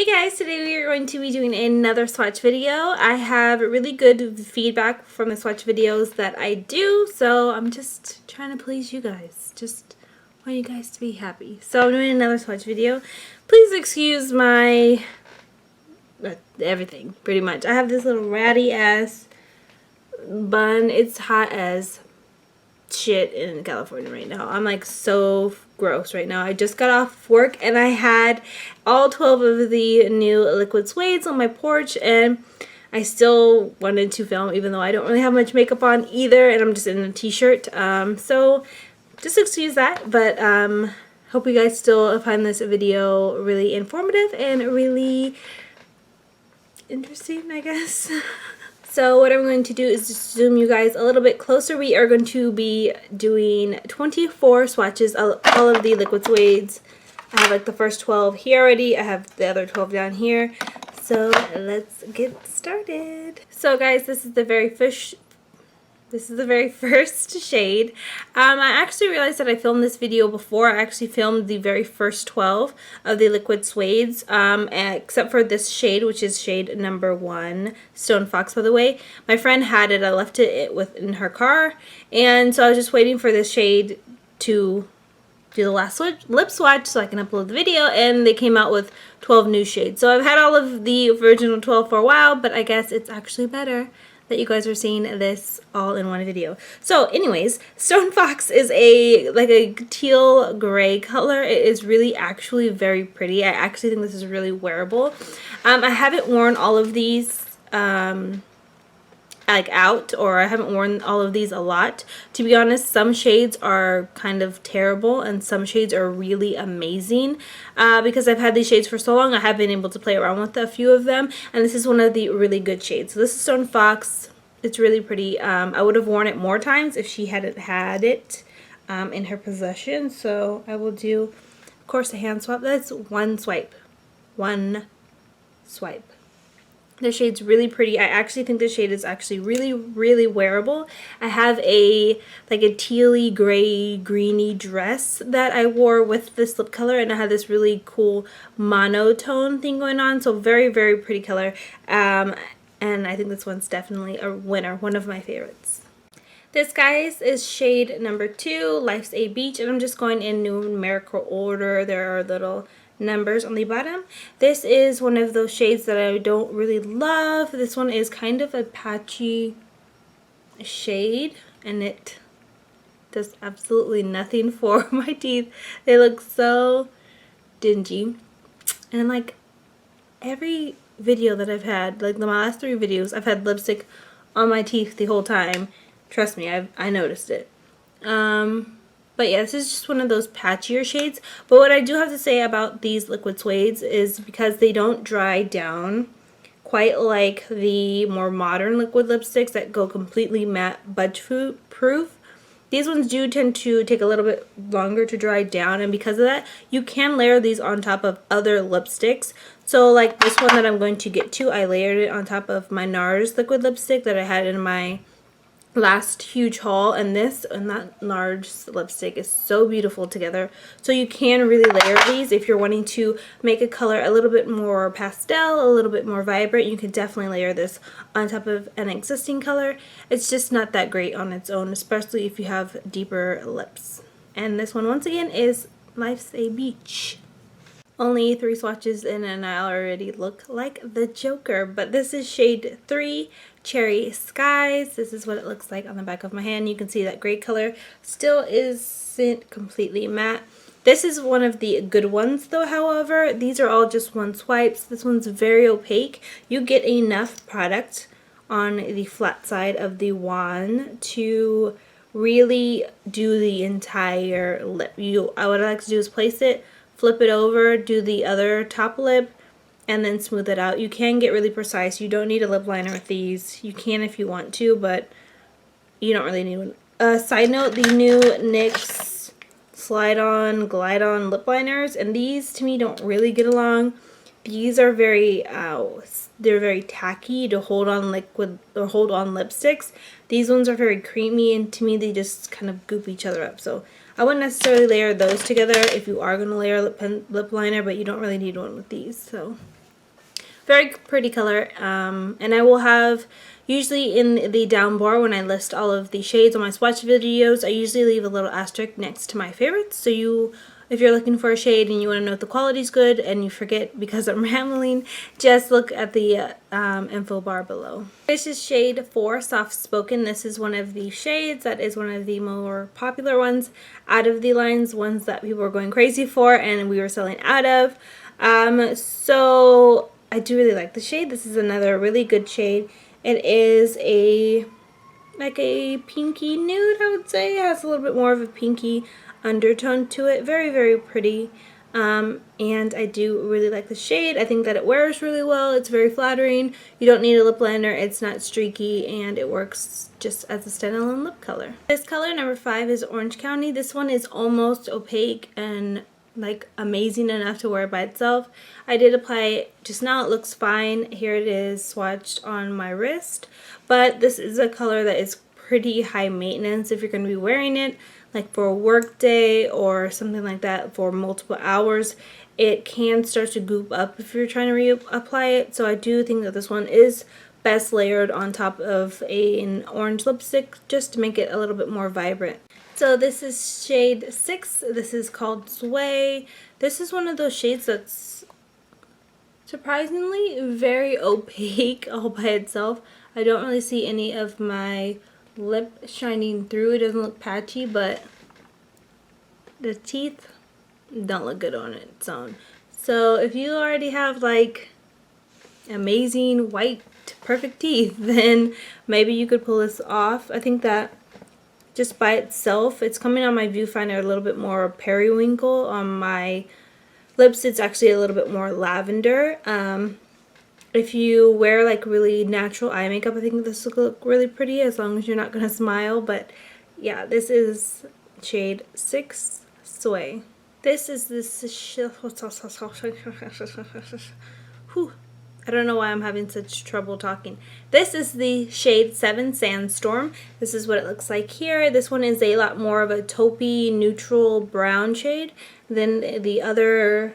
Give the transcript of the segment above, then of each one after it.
Hey guys, today we are going to be doing another swatch video. I have really good feedback from the swatch videos that I do, so I'm just trying to please you guys. Just want you guys to be happy. So I'm doing another swatch video. Please excuse my everything, pretty much. I have this little ratty ass bun. It's hot as shit in California right now. I'm like so gross right now. I just got off work and I had all 12 of the new liquid suedes on my porch, and I still wanted to film even though I don't really have much makeup on either, and I'm just in a t-shirt. So just excuse that, but hope you guys still find this video really informative and really interesting, I guess. So what I'm going to do is just zoom you guys a little bit closer. We are going to be doing 24 swatches, all of the liquid suedes. I have like the first 12 here already. I have the other 12 down here. So let's get started. So guys, this is the very first shade. I actually realized that I filmed this video before. I actually filmed the very first 12 of the liquid suedes, except for this shade, which is shade number 1, Stone Fox, by the way. My friend had it. I left it in her car, and so I was just waiting for this shade to do the last lip swatch so I can upload the video, and they came out with 12 new shades. So I've had all of the original 12 for a while, but I guess it's actually better that you guys are seeing this all in one video. So anyways, Stone Fox is like a teal gray color. It is really actually very pretty. I actually think this is really wearable. I haven't worn all of these like out, or I haven't worn all of these a lot, to be honest. Some shades are kind of terrible and some shades are really amazing. Because I've had these shades for so long, I have been able to play around with a few of them, and this is one of the really good shades. So this is Stone Fox. It's really pretty. I would have worn it more times if she hadn't had it in her possession. So I will do, of course, a hand swap. That's one swipe. The shade's really pretty. I actually think the shade is actually really, really wearable. I have like a tealy gray greeny dress that I wore with this lip color, and I had this really cool monotone thing going on. So very, very pretty color. And I think this one's definitely a winner, one of my favorites. This, guys, is shade number 2, Life's a Beach, and I'm just going in numerical order. There are little numbers on the bottom. This is one of those shades that I don't really love. This one is kind of a patchy shade, and it does absolutely nothing for my teeth. They look so dingy, and like every video that I've had, like my last 3 videos, I've had lipstick on my teeth the whole time. Trust me, I noticed it. But yeah, this is just one of those patchier shades. But what I do have to say about these liquid suedes is because they don't dry down quite like the more modern liquid lipsticks that go completely matte budge proof. These ones do tend to take a little bit longer to dry down, and because of that, you can layer these on top of other lipsticks. So like this one that I'm going to get to, I layered it on top of my NARS liquid lipstick that I had in my last huge haul, and this and that NARS lipstick is so beautiful together. So you can really layer these if you're wanting to make a color a little bit more pastel, a little bit more vibrant. You can definitely layer this on top of an existing color. It's just not that great on its own, especially if you have deeper lips. And this one, once again, is Life's a Beach. Only 3 swatches in and I already look like the Joker. But this is shade 3, Cherry Skies. This is what it looks like on the back of my hand. You can see that gray color still isn't completely matte. This is one of the good ones though, however. These are all just 1 swipes. This one's very opaque. You get enough product on the flat side of the wand to really do the entire lip. What I like to do is place it, flip it over, do the other top lip, and then smooth it out. You can get really precise. You don't need a lip liner with these. You can if you want to, but you don't really need one. Side note, the new NYX Slide On, Glide On lip liners, and these to me don't really get along. These are very, they're very tacky to hold on liquid or hold on lipsticks. These ones are very creamy, and to me they just kind of goop each other up. So I wouldn't necessarily layer those together if you are going to layer a lip liner, but you don't really need one with these. So Very pretty color. And I will have, usually in the down bar when I list all of the shades on my swatch videos, I usually leave a little asterisk next to my favorites. So you, if you're looking for a shade and you want to know if the quality's good and you forget because I'm rambling, just look at the info bar below. This is shade 4, Soft Spoken. This is one of the shades that is one of the more popular ones out of the lines, ones that people were going crazy for and we were selling out of. So I do really like the shade. This is another really good shade. It is like a pinky nude, I would say. It has a little bit more of a pinky undertone to it. Very, very pretty. And I do really like the shade. I think that it wears really well. It's very flattering. You don't need a lip liner. It's not streaky, and it works just as a standalone lip color. This color, number 5, is Orange County. This one is almost opaque and like amazing enough to wear by itself. I did apply it just now. It looks fine. Here it is swatched on my wrist. But this is a color that is pretty high maintenance if you're going to be wearing it like for a work day or something like that for multiple hours. It can start to goop up if you're trying to reapply it. So I do think that this one is best layered on top of an orange lipstick just to make it a little bit more vibrant. So this is shade 6. This is called Suede. This is one of those shades that's surprisingly very opaque all by itself. I don't really see any of my lip shining through. It doesn't look patchy, but the teeth don't look good on its own. So if you already have like amazing white perfect teeth, then maybe you could pull this off. I think that just by itself, it's coming on my viewfinder a little bit more periwinkle. On my lips, it's actually a little bit more lavender. If you wear like really natural eye makeup, I think this will look really pretty as long as you're not going to smile. But yeah, this is shade 6, Sway. This is Whew. I don't know why I'm having such trouble talking. This is the shade 7, Sandstorm. This is what it looks like here. This one is a lot more of a taupey, neutral brown shade than the other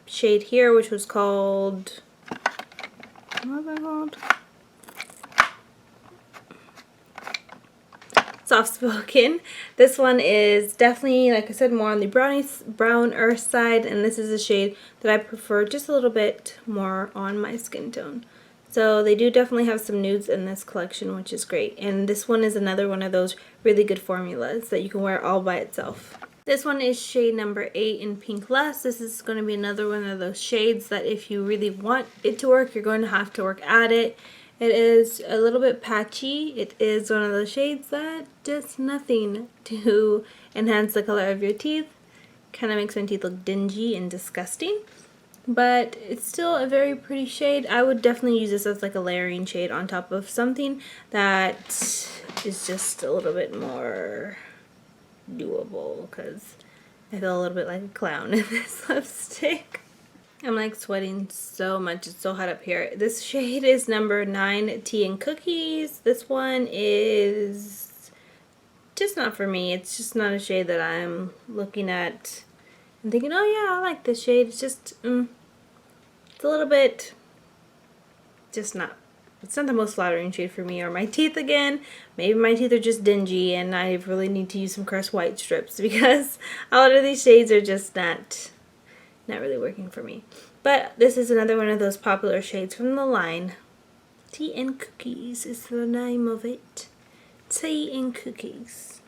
shade here, which was called, what was that called? Soft Spoken. This one is definitely, like I said, more on the brown earth side, and this is a shade that I prefer just a little bit more on my skin tone. So they do definitely have some nudes in this collection, which is great. And this one is another one of those really good formulas that you can wear all by itself. This one is shade number 8 in Pink Lust. This is going to be another one of those shades that if you really want it to work, you're going to have to work at it. It is a little bit patchy. It is one of those shades that does nothing to enhance the color of your teeth. Kind of makes my teeth look dingy and disgusting. But it's still a very pretty shade. I would definitely use this as like a layering shade on top of something that is just a little bit more doable, because I feel a little bit like a clown in this lipstick. I'm like sweating so much. It's so hot up here. This shade is number 9, Tea and Cookies. This one is just not for me. It's just not a shade that I'm looking at and thinking, oh yeah, I like this shade. It's just, it's a little bit, just not. It's not the most flattering shade for me or my teeth again. Maybe my teeth are just dingy and I really need to use some Crest White strips because a lot of these shades are just not really working for me. But this is another one of those popular shades from the line. Tea and Cookies is the name of it. Tea and Cookies.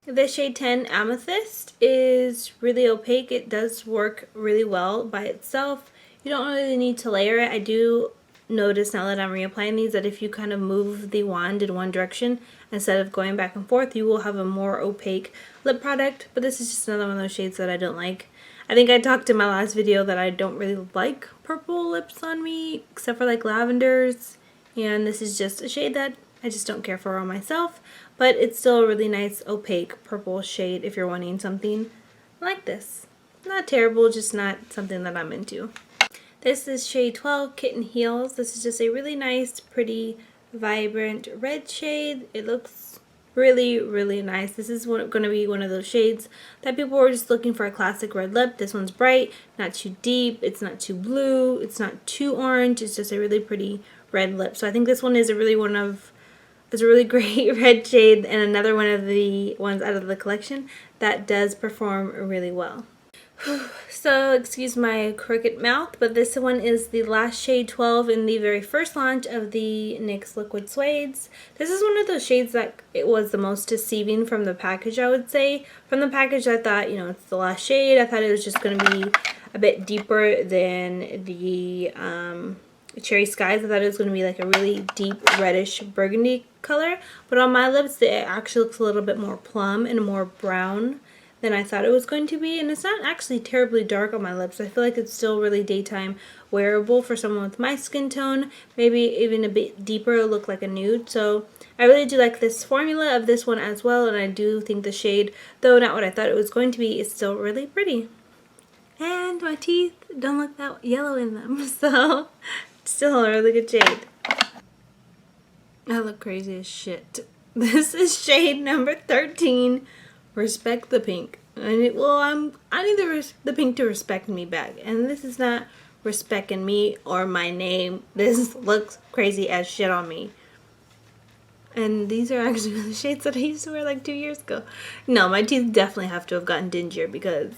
The shade 10, Amethyst, is really opaque. It does work really well by itself. You don't really need to layer it. I do notice now that I'm reapplying these that if you kind of move the wand in one direction instead of going back and forth, you will have a more opaque lip product. But this is just another one of those shades that I don't like. I think I talked in my last video that I don't really like purple lips on me, except for like lavenders. And this is just a shade that I just don't care for on myself. But it's still a really nice opaque purple shade if you're wanting something like this. Not terrible, just not something that I'm into. This is shade 12, Kitten Heels. This is just a really nice, pretty, vibrant red shade. It looks really, really nice. This is going to be one of those shades that people were just looking for a classic red lip. This one's bright, not too deep, it's not too blue, it's not too orange, it's just a really pretty red lip. So I think this one is a really great red shade, and another one of the ones out of the collection that does perform really well. So excuse my crooked mouth, but this one is the last shade 12 in the very first launch of the NYX Liquid Suedes. This is one of those shades that it was the most deceiving from the package, I would say. From the package, I thought, you know, it's the last shade. I thought it was just going to be a bit deeper than the Cherry Skies. I thought it was going to be like a really deep reddish burgundy color, but on my lips it actually looks a little bit more plum and more brown than I thought it was going to be, and it's not actually terribly dark on my lips. I feel like it's still really daytime wearable for someone with my skin tone, maybe even a bit deeper, look like a nude. So I really do like this formula of this one as well, and I do think the shade, though not what I thought it was going to be, is still really pretty. And my teeth don't look that yellow in them, so still a really good shade. I look crazy as shit. This is shade number 13. Respect the pink. I need the pink to respect me back, and this is not respecting me or my name. This looks crazy as shit on me. And these are actually the shades that I used to wear like 2 years ago. No, my teeth definitely have to have gotten dingier because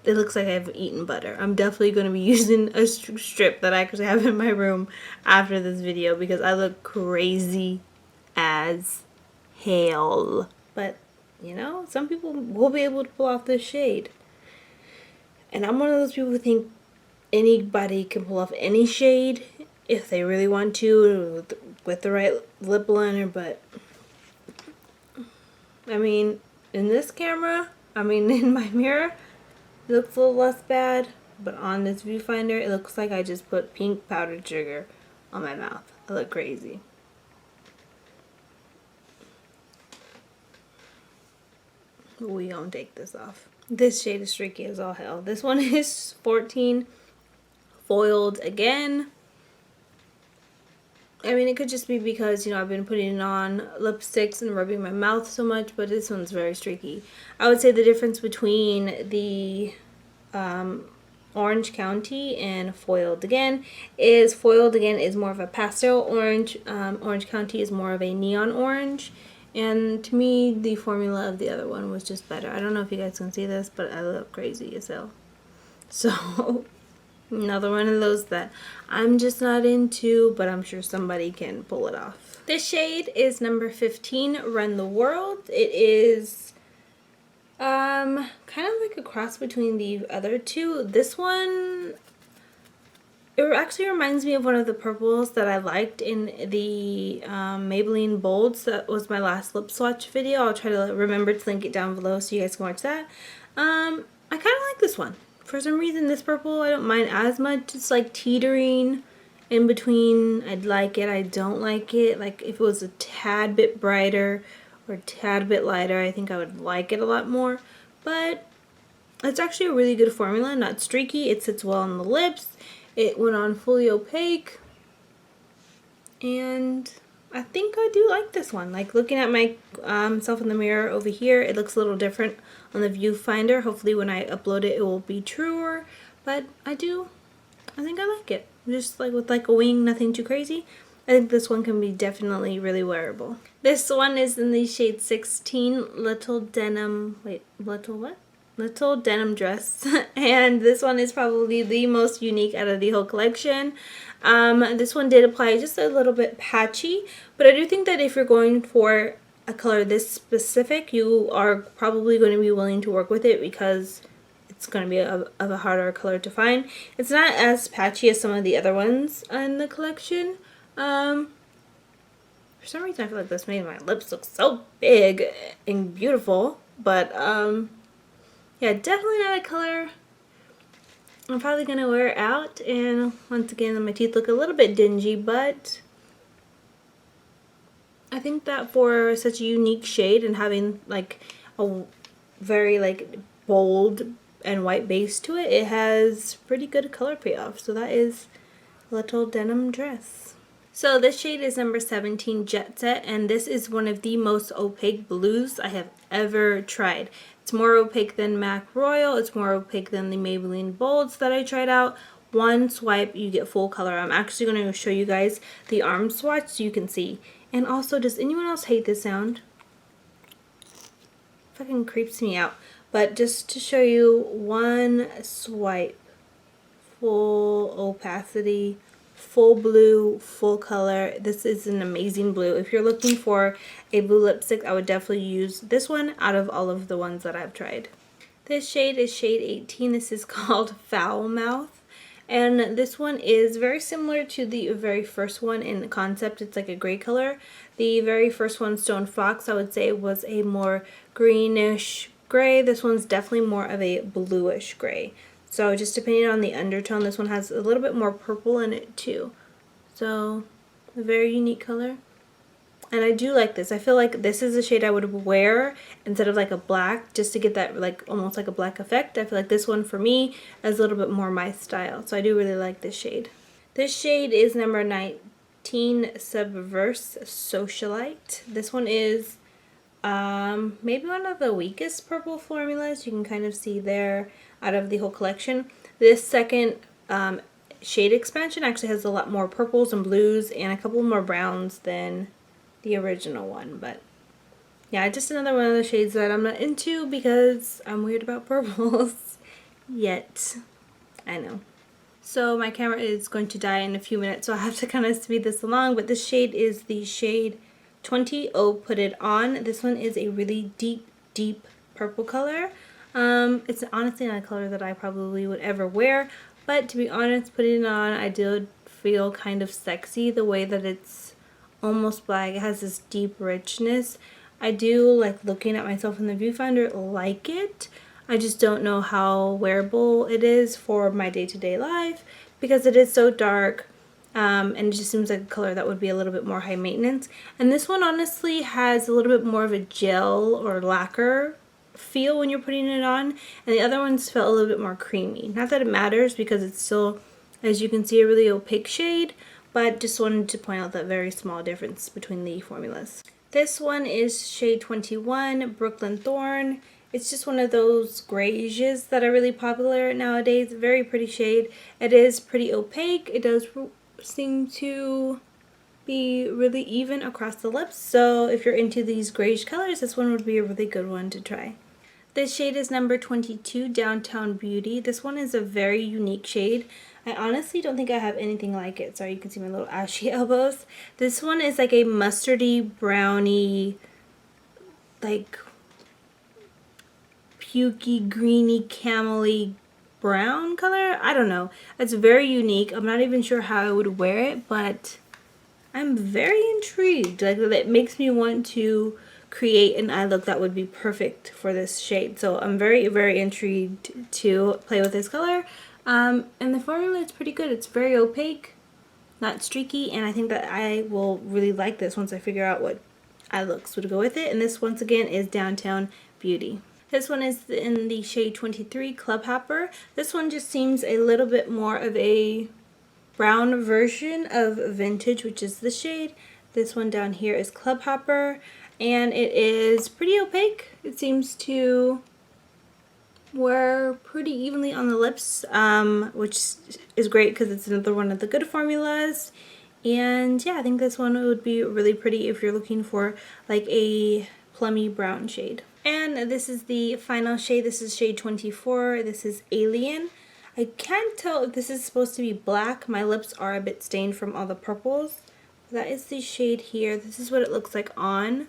it looks like I've eaten butter. I'm definitely going to be using a strip that I actually have in my room after this video because I look crazy as hell. But you know, some people will be able to pull off this shade. And I'm one of those people who think anybody can pull off any shade if they really want to with the right lip liner. But, I mean, in this camera, in my mirror, it looks a little less bad. But on this viewfinder, it looks like I just put pink powdered sugar on my mouth. I look crazy. We gonna take this off. This shade is streaky as all hell. This one is 14, foiled again. I mean, it could just be because, you know, I've been putting on lipsticks and rubbing my mouth so much, but this one's very streaky. I would say the difference between the Orange County and foiled again is more of a pastel orange. Orange County is more of a neon orange. And to me, the formula of the other one was just better. I don't know if you guys can see this, but I look crazy as hell. So, another one of those that I'm just not into, but I'm sure somebody can pull it off. This shade is number 15, Run the World. It is kind of like a cross between the other two. This one, it actually reminds me of one of the purples that I liked in the Maybelline Bolds. That was my last lip swatch video. I'll try to remember to link it down below so you guys can watch that. I kind of like this one. For some reason, this purple I don't mind as much. It's like teetering in between. I'd like it, I don't like it. Like if it was a tad bit brighter or a tad bit lighter, I think I would like it a lot more. But it's actually a really good formula, not streaky. It sits well on the lips. It went on fully opaque, and I think I do like this one. Like looking at my self in the mirror over here, it looks a little different on the viewfinder. Hopefully when I upload it, it will be truer, but I think I like it. Just like with like a wing, nothing too crazy. I think this one can be definitely really wearable. This one is in the shade 16, Little Denim, Little Denim Dress, and this one is probably the most unique out of the whole collection. This one did apply just a little bit patchy, but I do think that if you're going for a color this specific, you are probably going to be willing to work with it because it's going to be of a harder color to find. It's not as patchy as some of the other ones in the collection. For some reason I feel like this made my lips look so big and beautiful, but yeah, definitely not a color I'm probably going to wear it out, and once again my teeth look a little bit dingy, but I think that for such a unique shade and having like a very like bold and white base to it, it has pretty good color payoff. So that is Little Denim Dress. So this shade is number 17, Jet Set, and this is one of the most opaque blues I have ever tried. It's more opaque than MAC Royal, it's more opaque than the Maybelline Bolds that I tried out. One swipe, you get full color. I'm actually going to show you guys the arm swatch so you can see. And also, does anyone else hate this sound? Fucking creeps me out. But just to show you, one swipe, full opacity, full blue, full color. This is an amazing blue. If you're looking for a blue lipstick, I would definitely use this one out of all of the ones that I've tried. This shade is shade 18. This is called Foul Mouth. And this one is very similar to the very first one in concept. It's like a gray color. The very first one, Stone Fox, I would say was a more greenish gray. This one's definitely more of a bluish gray. So just depending on the undertone, this one has a little bit more purple in it too. So a very unique color. And I do like this. I feel like this is a shade I would wear instead of like a black, just to get that like almost like a black effect. I feel like this one for me is a little bit more my style. So I do really like this shade. This shade is number 19, Subverse Socialite. This one is maybe one of the weakest purple formulas. You can kind of see there out of the whole collection. This second shade expansion actually has a lot more purples and blues and a couple more browns than the original one. But yeah, just another one of the shades that I'm not into because I'm weird about purples yet. I know. So my camera is going to die in a few minutes, so I have to kind of speed this along. But this shade is the shade 20, Oh Put It On. This one is a really deep purple color. It's honestly not a color that I probably would ever wear, but to be honest, putting it on, I did feel kind of sexy the way that it's almost black. It has this deep richness. I do like looking at myself in the viewfinder, like it. I just don't know how wearable it is for my day-to-day life because it is so dark, and it just seems like a color that would be a little bit more high maintenance. And this one honestly has a little bit more of a gel or lacquer feel when you're putting it on, and the other ones felt a little bit more creamy. Not that it matters because it's still, as you can see, a really opaque shade, but just wanted to point out that very small difference between the formulas. This one is shade 21, Brooklyn Thorn. It's just one of those grayish that are really popular nowadays. Very pretty shade. It is pretty opaque. It does seem to be really even across the lips. So if you're into these grayish colors, this one would be a really good one to try. This shade is number 22, Downtown Beauty. This one is a very unique shade. I honestly don't think I have anything like it. Sorry, you can see my little ashy elbows. This one is like a mustardy, browny, like pukey, greeny, camely brown color. I don't know. It's very unique. I'm not even sure how I would wear it, but I'm very intrigued. Like, it makes me want to create an eye look that would be perfect for this shade. So I'm very intrigued to play with this color. And the formula is pretty good. It's very opaque, not streaky, and I think that I will really like this once I figure out what eye looks would go with it. And this once again is Downtown Beauty. This one is in the shade 23, Club Hopper. This one just seems a little bit more of a brown version of Vintage, which is the shade. This one down here is Club Hopper, and it is pretty opaque. It seems to wear pretty evenly on the lips, which is great because it's another one of the good formulas. And yeah, I think this one would be really pretty if you're looking for like a plummy brown shade. And this is the final shade. This is shade 24. This is Alien. I can't tell if this is supposed to be black. My lips are a bit stained from all the purples. That is the shade here. This is what it looks like on.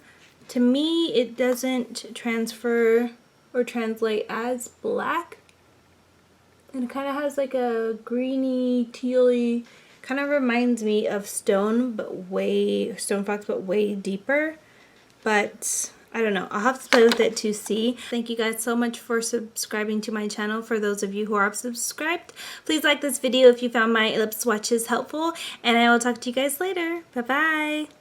To me, it doesn't transfer or translate as black. And it kind of has like a greeny, tealy, kind of reminds me of Stone Fox, but way deeper. But I don't know. I'll have to play with it to see. Thank you guys so much for subscribing to my channel. For those of you who are subscribed, please like this video if you found my lip swatches helpful. And I will talk to you guys later. Bye-bye.